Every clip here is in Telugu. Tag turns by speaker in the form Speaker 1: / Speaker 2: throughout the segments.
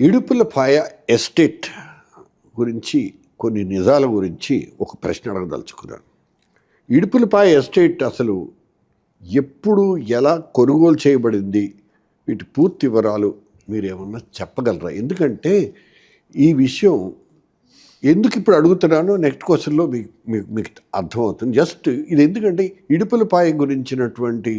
Speaker 1: ఇడుపులపాయ ఎస్టేట్ గురించి కొన్ని నిజాల గురించి ఒక ప్రశ్న అడగదలుచుకున్నాను. ఇడుపులపాయ ఎస్టేట్ అసలు ఎప్పుడు ఎలా కొనుగోలు చేయబడింది, వీటి పూర్తి వివరాలు మీరేమన్నా చెప్పగలరా? ఎందుకంటే ఈ విషయం ఎందుకు ఇప్పుడు అడుగుతున్నానో నెక్స్ట్ క్వశ్చన్లో మీకు అర్థమవుతుంది. జస్ట్ ఇది ఎందుకంటే ఇడుపులపాయ గురించినటువంటి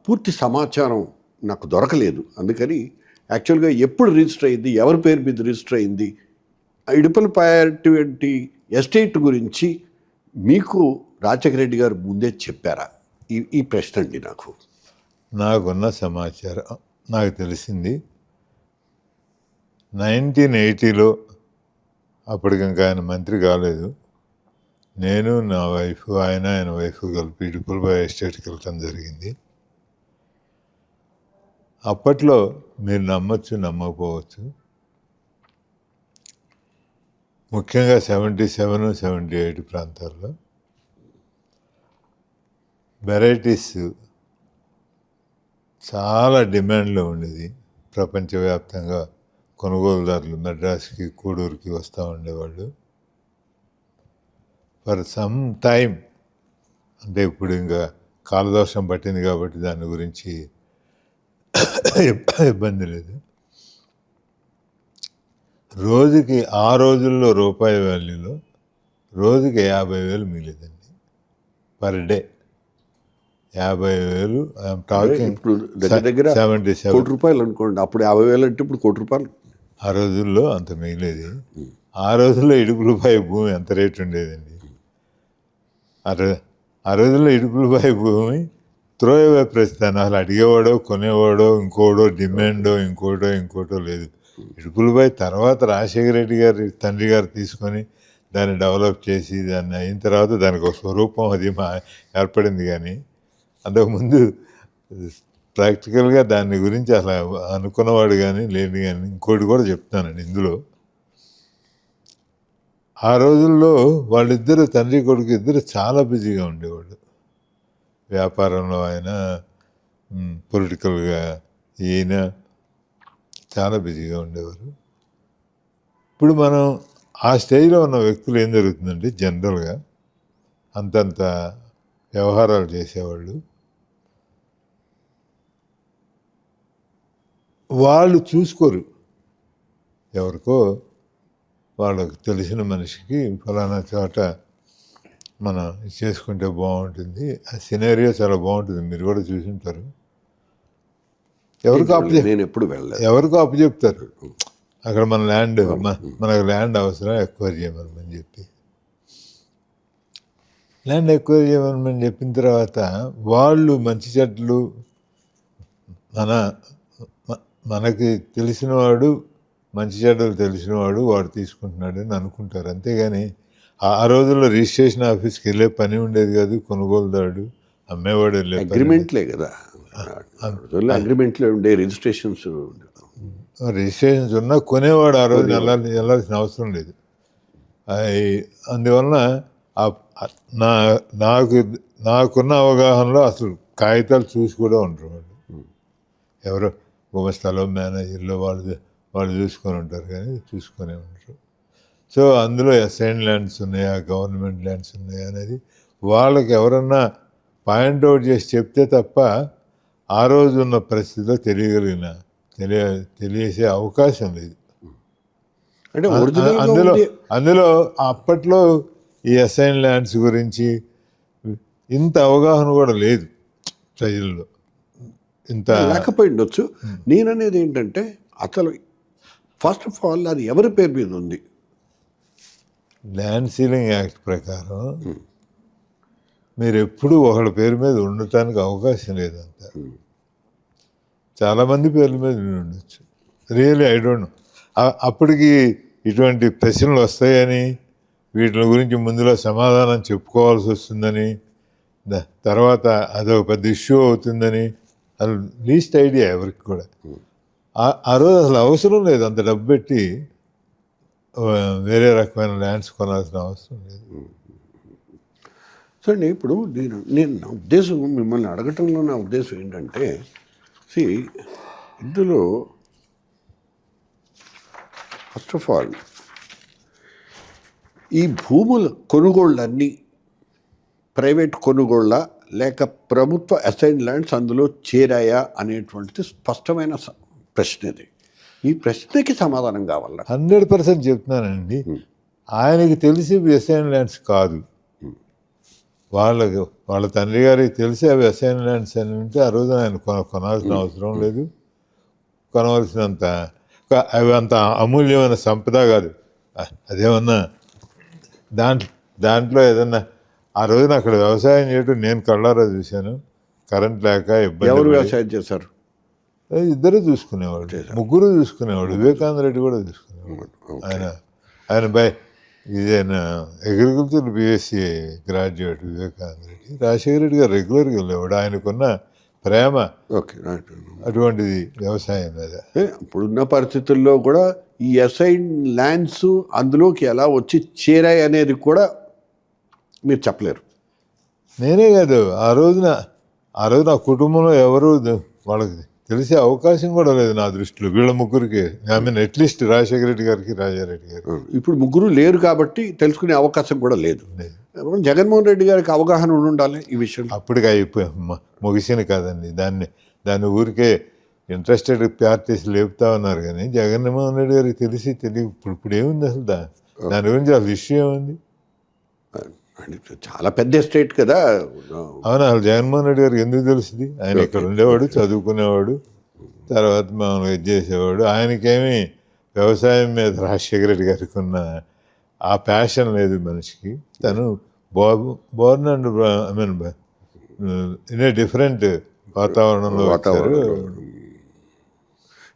Speaker 1: పూర్తి సమాచారం నాకు దొరకలేదు. అందుకని యాక్చువల్గా ఎప్పుడు రిజిస్టర్ అయింది, ఎవరి పేరు మీద రిజిస్టర్ అయింది, ఇడుపులపాయ ఎస్టేట్ గురించి మీకు రాజశేఖర రెడ్డి గారు ముందే చెప్పారా? ఈ ప్రశ్న అండి.
Speaker 2: నాకున్న సమాచారం నాకు తెలిసింది 1980లో, అప్పటికి ఇంకా ఆయన మంత్రి కాలేదు, నేను నా వైఫ్, ఆయన వైఫ్ కలిపి ఇడుపులపాయ ఎస్టేట్కి వెళ్ళటం జరిగింది. అప్పట్లో మీరు నమ్మచ్చు నమ్మకపోవచ్చు, ముఖ్యంగా 77, 78 ప్రాంతాల్లో వెరైటీస్ చాలా డిమాండ్లో ఉండేది. ప్రపంచవ్యాప్తంగా కొనుగోలుదారులు మెడ్రాస్కి, కూడూరుకి వస్తూ ఉండేవాళ్ళు. ఫర్ సమ్ టైం, అంటే ఇప్పుడు ఇంకా కాలదోషం పట్టింది కాబట్టి దాని గురించి ఇబ్బంది లేదు. రోజుకి ఆ రోజుల్లో రూపాయి వాల్యూలో రోజుకి 50,000 మిగిలేదండి పర్ డే. 50,000. ఐఎమ్ టాకింగ్
Speaker 1: ఇప్పుడు దగ్గర
Speaker 2: 77
Speaker 1: కోటి రూపాయలు అనుకోండి. అప్పుడు 50,000 అంటే ఇప్పుడు కోటి రూపాయలు.
Speaker 2: ఆ రోజుల్లో అంత మిగిలేది. ఆ రోజుల్లో ఇడుపులపాయ భూమి ఎంత రేటు ఉండేదండి. ఆ రోజుల్లో ఇడుపులపాయ భూమి త్రోయవే ప్రస్తుతాన్ని అసలు అడిగేవాడో, కొనేవాడో, ఇంకోడో డిమాండో, ఇంకోటో లేదు. ఇడుపులపాయ తర్వాత రాజశేఖర రెడ్డి గారి తండ్రి గారు తీసుకొని దాన్ని డెవలప్ చేసి దాన్ని అయిన తర్వాత దానికి ఒక స్వరూపం అది ఏర్పడింది. కానీ అంతకుముందు ప్రాక్టికల్గా దాని గురించి అసలు అనుకున్నవాడు కానీ లేదు. కానీ ఇంకోటి కూడా చెప్తానండి ఇందులో. ఆ రోజుల్లో వాళ్ళిద్దరు, తండ్రి కొడుకు ఇద్దరు చాలా బిజీగా ఉండేవాళ్ళు. వ్యాపారంలో ఆయన, పొలిటికల్గా ఈయన చాలా బిజీగా ఉండేవారు. ఇప్పుడు మనం ఆ స్టేజ్లో ఉన్న వ్యక్తులు ఏం జరుగుతుందంటే, జనరల్గా అంతంత వ్యవహారాలు చేసేవాళ్ళు వాళ్ళు చూసుకోరు. ఎవరికో వాళ్ళకు తెలిసిన మనిషికి ఫలానా చోట మనం చేసుకుంటే బాగుంటుంది, ఆ సినారియో చాలా బాగుంటుంది, మీరు కూడా చూసి ఉంటారు. ఎవరికో అప్పచెప్తారు. అక్కడ మన ల్యాండ్, మనకు ల్యాండ్ అవసరం, ఎక్వైర్ చేయమని చెప్పి ల్యాండ్ ఎక్వైర్ చేయమని చెప్పిన తర్వాత వాళ్ళు మంచి చెడ్లు మనకి తెలిసినవాడు, మంచి చెడ్డలు తెలిసినవాడు వాడు తీసుకుంటున్నాడు అని అనుకుంటారు. అంతేగాని ఆ రోజుల్లో రిజిస్ట్రేషన్ ఆఫీస్కి వెళ్ళే పని ఉండేది కాదు. కొనుగోలుదారుడు, అమ్మేవాడు వెళ్ళే
Speaker 1: అగ్రిమెంట్లే కదా. అగ్రిమెంట్లో ఉండే రిజిస్ట్రేషన్స్
Speaker 2: ఉన్నా కొనేవాడు ఆ రోజు వెళ్ళాల్సిన అవసరం లేదు. అందువలన నాకున్న అవగాహనలో అసలు కాగితాలు చూసి కూడా ఉంటారు వాళ్ళు. ఎవరో గుమస్థలం, మేనేజర్లు వాళ్ళు చూసుకొని ఉంటారు, కానీ చూసుకునే ఉంటారు. సో అందులో అసైన్ ల్యాండ్స్ ఉన్నాయా, గవర్నమెంట్ ల్యాండ్స్ ఉన్నాయా అనేది వాళ్ళకి ఎవరన్నా పాయింట్అవుట్ చేసి చెప్తే తప్ప ఆ రోజు ఉన్న పరిస్థితిలో తెలియసే అవకాశం లేదు.
Speaker 1: అంటే
Speaker 2: అందులో అప్పట్లో ఈ అసైన్ ల్యాండ్స్ గురించి ఇంత అవగాహన కూడా లేదు ప్రజల్లో. ఇంత
Speaker 1: లేకపోయి ఉండొచ్చు. నేననేది ఏంటంటే, అసలు ఫస్ట్ ఆఫ్ ఆల్ అది ఎవరి పేరు మీద ఉంది?
Speaker 2: ల్యాండ్ సీలింగ్ యాక్ట్ ప్రకారం మీరు ఎప్పుడు ఒకళ్ళ పేరు మీద ఉండటానికి అవకాశం లేదంట. చాలామంది పేర్ల మీద ఉండొచ్చు. Really I don't know. అప్పటికి ఇటువంటి ప్రశ్నలు వస్తాయని, వీటి గురించి ముందులో సమాధానం చెప్పుకోవాల్సి వస్తుందని, తర్వాత అదొక పెద్ద ఇష్యూ అవుతుందని అసలు లీస్ట్ ఐడియా ఎవరికి కూడా. ఆ రోజు అసలు అవసరం లేదు అంత డబ్బు పెట్టి వేరే రకమైన ల్యాండ్స్ కొనాల్సిన అవసరం లేదు.
Speaker 1: సరే, ఇప్పుడు నేను నా ఉద్దేశం, మిమ్మల్ని అడగటంలో నా ఉద్దేశం ఏంటంటే, ఇందులో ఫస్ట్ ఆఫ్ ఆల్ ఈ భూముల కొనుగోళ్ళన్నీ ప్రైవేట్ కొనుగోళ్ళ లేక ప్రభుత్వ అసైన్ ల్యాండ్స్ అందులో చేరాయా అనేటువంటిది స్పష్టమైన ప్రశ్న ఇది. ఈ ప్రశ్నకి సమాధానం కావాల.
Speaker 2: 100% చెప్తున్నానండి. ఆయనకి తెలిసి అసైన్ ల్యాండ్స్ కాదు, వాళ్ళ తండ్రి గారికి తెలిసి అవి అసైన్ ల్యాండ్స్ అని ఉంటే ఆ రోజున ఆయన కొనాల్సిన అవసరం లేదు. కొనవలసినంత అవి అంత అమూల్యమైన సంపద కాదు. అదేమన్నా దాంట్లో ఏదన్నా ఆ రోజున అక్కడ వ్యవసాయం చేయడం నేను కళ్ళారా చూశాను. కరెంట్ లేక ఇబ్బంది.
Speaker 1: ఎవరు వ్యవసాయం చేశారు?
Speaker 2: ఇద్దరు చూసుకునేవాడు, ముగ్గురు చూసుకునేవాడు. వివేకానంద రెడ్డి కూడా చూసుకునేవాడు. ఆయన ఇదైనా agriculture BSc graduate Vivekananda Reddy. Rajasekhara Reddy గారు రెగ్యులర్గా వెళ్ళేవాడు. ఆయనకున్న ప్రేమ అటువంటిది వ్యవసాయం మీద.
Speaker 1: ఇప్పుడున్న పరిస్థితుల్లో కూడా ఈ అసైన్ ల్యాండ్స్ అందులోకి ఎలా వచ్చి చేరాయి అనేది కూడా మీరు చెప్పలేరు.
Speaker 2: నేనే కాదు, ఆ రోజున ఆ కుటుంబంలో ఎవరు వాళ్ళకి తెలిసే అవకాశం కూడా లేదు నా దృష్టిలో, వీళ్ళ ముగ్గురికి. I mean at least Rajasekhara Reddy గారికి, రాజారెడ్డి గారికి.
Speaker 1: ఇప్పుడు ముగ్గురు లేరు కాబట్టి తెలుసుకునే అవకాశం కూడా లేదు. జగన్మోహన్ రెడ్డి గారికి అవగాహన ఉండాలి ఈ విషయం.
Speaker 2: అప్పటికి అయిపోయి ముగిసింది కాదండి. దాన్ని ఊరికే ఇంట్రెస్టెడ్ పార్టీస్ లేపుతా ఉన్నారు కానీ జగన్మోహన్ రెడ్డి గారికి తెలియదు. ఇప్పుడు ఏముంది అసలు దాని గురించి అసలు ఇష్యూ ఏముంది?
Speaker 1: చాలా పెద్ద ఎస్టేట్ కదా.
Speaker 2: అవునా? అసలు జగన్మోహన్ రెడ్డి గారికి ఎందుకు తెలుస్తుంది? ఆయన ఇక్కడ ఉండేవాడు, చదువుకునేవాడు, తర్వాత మనం ఇది చేసేవాడు. ఆయనకేమీ వ్యవసాయం మీద రాజశేఖర రెడ్డి గారికి ఉన్న ఆ ప్యాషన్ లేదు మనిషికి. తను Born and I mean in a different వాతావరణంలో.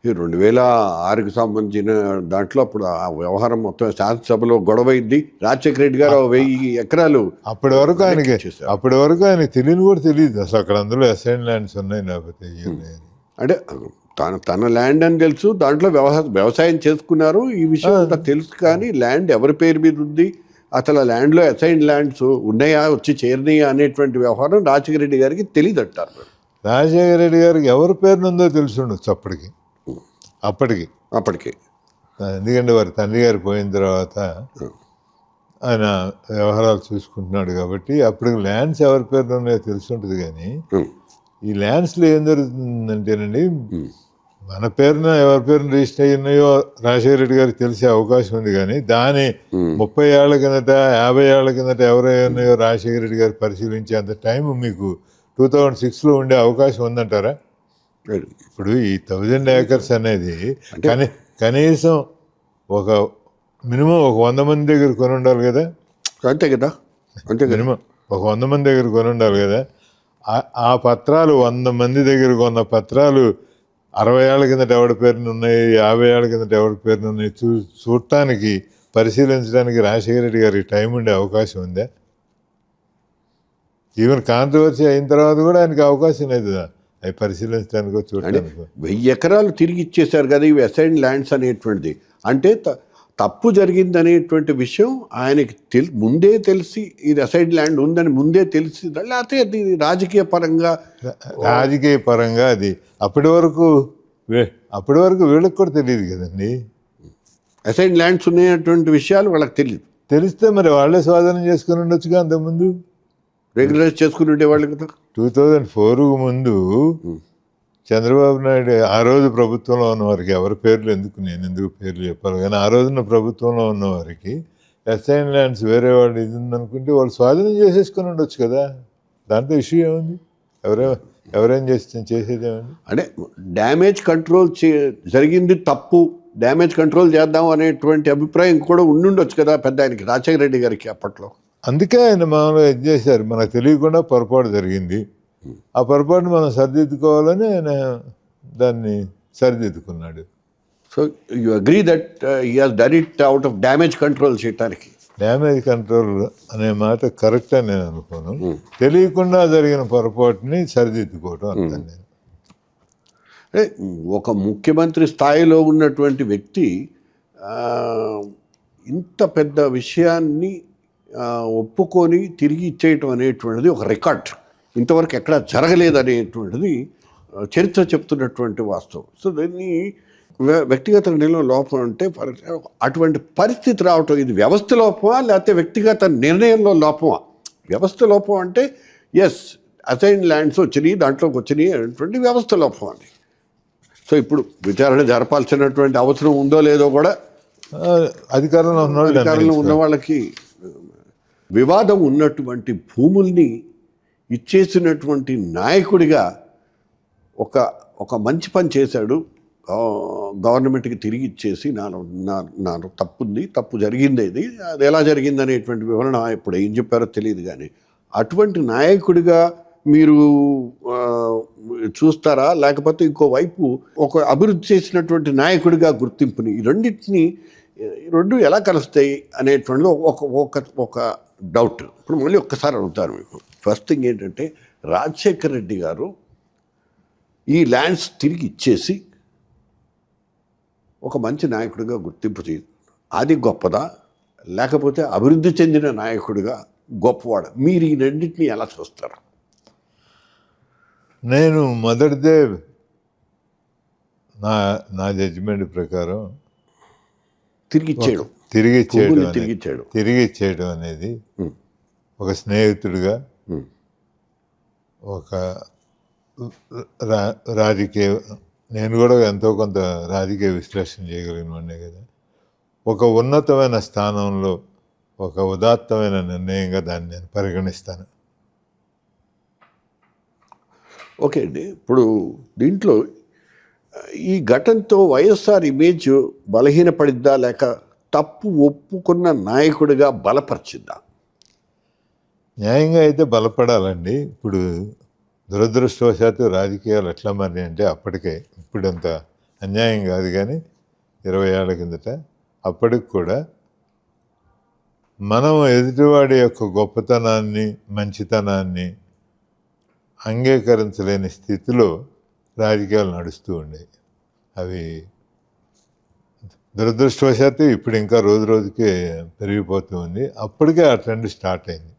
Speaker 1: 2006కి సంబంధించిన దాంట్లో అప్పుడు ఆ వ్యవహారం మొత్తం శాసనసభలో గొడవ అయింది. రాజశేఖర రెడ్డి గారు 1000 ఎకరాలు
Speaker 2: అప్పటి వరకు ఆయనకి తెలియని కూడా తెలియదు అసలు అక్కడ అందులో అసైన్ ల్యాండ్స్ ఉన్నాయి లేకపోతే
Speaker 1: అంటే తన ల్యాండ్ అని తెలుసు, దాంట్లో వ్యవసాయం చేసుకున్నారు, ఈ విషయం అంతా తెలుసు. కానీ ల్యాండ్ ఎవరి పేరు మీద ఉంది, అసలు ఆ ల్యాండ్లో అసైన్ ల్యాండ్స్ ఉన్నాయా, వచ్చి చేరినాయా అనేటువంటి వ్యవహారం రాజశేఖర రెడ్డి గారికి తెలియదు అంటారు.
Speaker 2: రాజశేఖర రెడ్డి గారికి ఎవరి పేరునుందో తెలిసి ఉండొచ్చు అప్పటికి. ఎందుకంటే వారి తండ్రి గారు పోయిన తర్వాత ఆయన వ్యవహారాలు చూసుకుంటున్నాడు కాబట్టి అప్పటికి ల్యాండ్స్ ఎవరి పేరున ఉన్నాయో తెలిసి ఉంటుంది. కానీ ఈ ల్యాండ్స్లో ఏం జరుగుతుందంటేనండి, మన పేరున ఎవరి పేరున రిజిస్టర్ అయ్యి ఉన్నాయో రాజశేఖర రెడ్డి గారికి తెలిసే అవకాశం ఉంది. కానీ దాని 30 ఏళ్ల కిందట 50 ఏళ్ల కిందట ఎవరై ఉన్నాయో రాజశేఖర రెడ్డి గారు పరిశీలించే అంత టైం మీకు 2006లో ఉండే అవకాశం ఉందంటారా? ఇప్పుడు ఈ 1000 acres అనేది కనీసం ఒక మినిమం ఒక 100 మంది దగ్గర కొని ఉండాలి కదా.
Speaker 1: అంతే కదా.
Speaker 2: మినిమం ఒక 100 మంది దగ్గర కొని ఉండాలి కదా. ఆ పత్రాలు 100 మంది దగ్గర కొన్న పత్రాలు 60 ఏళ్ల కిందట ఎవరి పేరున ఉన్నాయి, 50 ఏళ్ల కిందట ఎవరి పేరున ఉన్నాయి చూడటానికి, పరిశీలించడానికి రాజశేఖర రెడ్డి గారికి టైం ఉండే అవకాశం ఉందా? ఈవెన్ కాంట్రవర్సీ అయిన తర్వాత కూడా ఆయనకి అవకాశం లేదు అవి పరిశీలించడానికి, చూడడానికి.
Speaker 1: 1000 ఎకరాలు తిరిగి ఇచ్చేశారు కదా ఇవి అసైన్ ల్యాండ్స్ అనేటువంటిది. అంటే తప్పు జరిగింది అనేటువంటి విషయం ఆయనకి ముందే తెలిసి ఇది అసైన్ ల్యాండ్ ఉందని ముందే తెలిసి, లేకపోతే అది రాజకీయ పరంగా
Speaker 2: అది అప్పటి వరకు వీళ్ళకి కూడా తెలియదు కదండి.
Speaker 1: అసైన్ ల్యాండ్స్ ఉన్నాయటువంటి విషయాలు వాళ్ళకి తెలియదు.
Speaker 2: తెలిస్తే మరి వాళ్ళే స్వాధీనం చేసుకుని ఉండొచ్చుగా. అంతకుముందు
Speaker 1: రెగ్యులైజ్ చేసుకుని ఉండేవాళ్ళు కదా.
Speaker 2: 2004 ముందు చంద్రబాబు నాయుడు ఆ రోజు ప్రభుత్వంలో ఉన్నవారికి ఎవరి పేర్లు నేను ఎందుకు పేర్లు చెప్పాలి, కానీ ఆ రోజున ప్రభుత్వంలో ఉన్నవారికి అసైన్ ల్యాండ్స్ వేరే వాళ్ళు ఇది ఉందనుకుంటే వాళ్ళు స్వాధీనం చేసేసుకుని ఉండొచ్చు కదా. దాంట్లో ఇష్యూ ఏముంది? ఎవరేం చేసేదేముంది?
Speaker 1: అంటే డ్యామేజ్ కంట్రోల్ జరిగింది తప్పు, డ్యామేజ్ కంట్రోల్ చేద్దాం అనేటువంటి అభిప్రాయం కూడా ఉండుండొచ్చు కదా పెద్ద ఆయనకి, రాజశేఖర రెడ్డి గారికి అప్పట్లో.
Speaker 2: అందుకే ఆయన మామూలుగా ఇది చేశారు. మనకు తెలియకుండా పొరపాటు జరిగింది, ఆ పొరపాటును మనం సరిదిద్దుకోవాలని ఆయన దాన్ని సరిదిద్దుకున్నాడు.
Speaker 1: So you agree that he has done it out of damage control చేయడానికి.
Speaker 2: డ్యామేజ్ కంట్రోల్ అనే మాట కరెక్ట్ అని నేను అనుకోను. తెలియకుండా జరిగిన పొరపాటుని సరిదిద్దుకోవటం అంటాను నేను.
Speaker 1: ఒక ముఖ్యమంత్రి స్థాయిలో ఉన్నటువంటి వ్యక్తి ఇంత పెద్ద విషయాన్ని ఒప్పుకొని తిరిగి ఇచ్చేయటం అనేటువంటిది ఒక రికార్డ్. ఇంతవరకు ఎక్కడా జరగలేదు అనేటువంటిది చరిత్ర చెప్తున్నటువంటి వాస్తవం. సో దీన్ని వ్యక్తిగత నిర్ణయంలో లోపం అంటే అటువంటి పరిస్థితి రావటం ఇది వ్యవస్థ లోపమా లేకపోతే వ్యక్తిగత నిర్ణయంలో లోపమా? వ్యవస్థ లోపం అంటే ఎస్ అసైన్ ల్యాండ్స్ వచ్చినాయి, దాంట్లోకి వచ్చినాయి అనేటువంటి వ్యవస్థ లోపం అని. సో ఇప్పుడు విచారణ జరపాల్సినటువంటి అవసరం ఉందో లేదో కూడా
Speaker 2: అధికారంలో
Speaker 1: అధికారంలో ఉన్న వాళ్ళకి, వివాదం ఉన్నటువంటి భూముల్ని ఇచ్చేసినటువంటి నాయకుడిగా ఒక మంచి పని చేశాడు, గవర్నమెంట్కి తిరిగి ఇచ్చేసి నా తప్పుంది, తప్పు జరిగింది, అది ఎలా జరిగింది అనేటువంటి వివరణ ఇప్పుడు ఏం చెప్పారో తెలియదు. కానీ అటువంటి నాయకుడిగా మీరు చూస్తారా, లేకపోతే ఇంకోవైపు ఒక అభివృద్ధి చేసినటువంటి నాయకుడిగా గుర్తింపుని, ఈ రెండు ఎలా కలుస్తాయి అనేటువంటిది ఒక డౌట్. ఇప్పుడు మళ్ళీ ఒక్కసారి అడుగుతాను మీకు. ఫస్ట్ థింగ్ ఏంటంటే, రాజశేఖర్ రెడ్డి గారు ఈ ల్యాండ్స్ తిరిగి ఇచ్చేసి ఒక మంచి నాయకుడిగా గుర్తింపు అది గొప్పదా, లేకపోతే అభివృద్ధి చెందిన నాయకుడిగా గొప్పవాడు? మీరు ఈ రెండింటినీ ఎలా చూస్తారు?
Speaker 2: నేను మొదటిదే నా జడ్జిమెంట్ ప్రకారం
Speaker 1: తిరిగి
Speaker 2: ఇచ్చేయడం అనేది ఒక స్నేహితుడిగా, ఒక రాజకీయ, నేను కూడా ఎంతో కొంత రాజకీయ విశ్లేషణ చేయగలిగిన కదా, ఒక ఉన్నతమైన స్థానంలో ఒక ఉదాత్తమైన నిర్ణయంగా దాన్ని నేను పరిగణిస్తాను.
Speaker 1: ఓకే అండి. ఇప్పుడు దీంట్లో ఈ ఘటనతో వైఎస్ఆర్ ఇమేజ్ బలహీనపడిద్దా, లేక తప్పు ఒప్పుకున్న నాయకుడిగా బలపరిచిందా?
Speaker 2: న్యాయంగా అయితే బలపడాలండి. ఇప్పుడు దురదృష్టవశాత్తు రాజకీయాలు ఎట్లా మరి అంటే, అప్పటికే ఇప్పుడంత అన్యాయం కాదు, కానీ 20 ఏళ్ల కిందట అప్పటికి కూడా మనం ఎదుటివాడి యొక్క గొప్పతనాన్ని, మంచితనాన్ని అంగీకరించలేని స్థితిలో రాజకీయాలు నడుస్తూ ఉండేవి. అవి దురదృష్టవశాత్తు ఇప్పుడు ఇంకా రోజు రోజుకి పెరిగిపోతూ ఉంది. అప్పటికే ఆ ట్రెండ్ స్టార్ట్ అయింది.